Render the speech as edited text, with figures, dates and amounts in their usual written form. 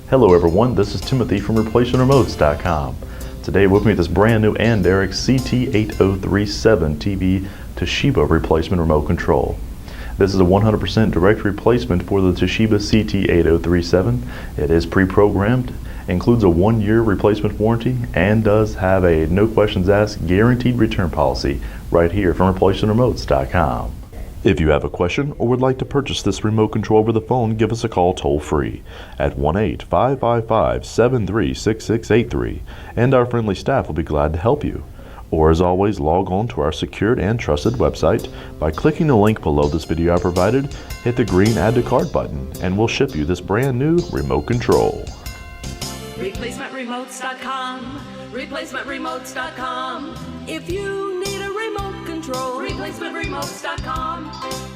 Hello everyone, this is Timothy from replacementremotes.com. Today with me this brand new ANDERIC CT8037 TV Toshiba replacement remote control. This is a 100% direct replacement for the Toshiba CT8037. It is pre-programmed, includes a 1-year replacement warranty, and does have a no questions asked guaranteed return policy right here from replacementremotes.com. If you have a question or would like to purchase this remote control over the phone, give us a call toll free at 1-855-553-6683 and our friendly staff will be glad to help you. Or as always, log on to our secured and trusted website by clicking the link below this video I provided, hit the green add to cart button, and we'll ship you this brand new remote control. replacementremotes.com, replacementremotes.com. If you need a remote control, replacementremotes.com.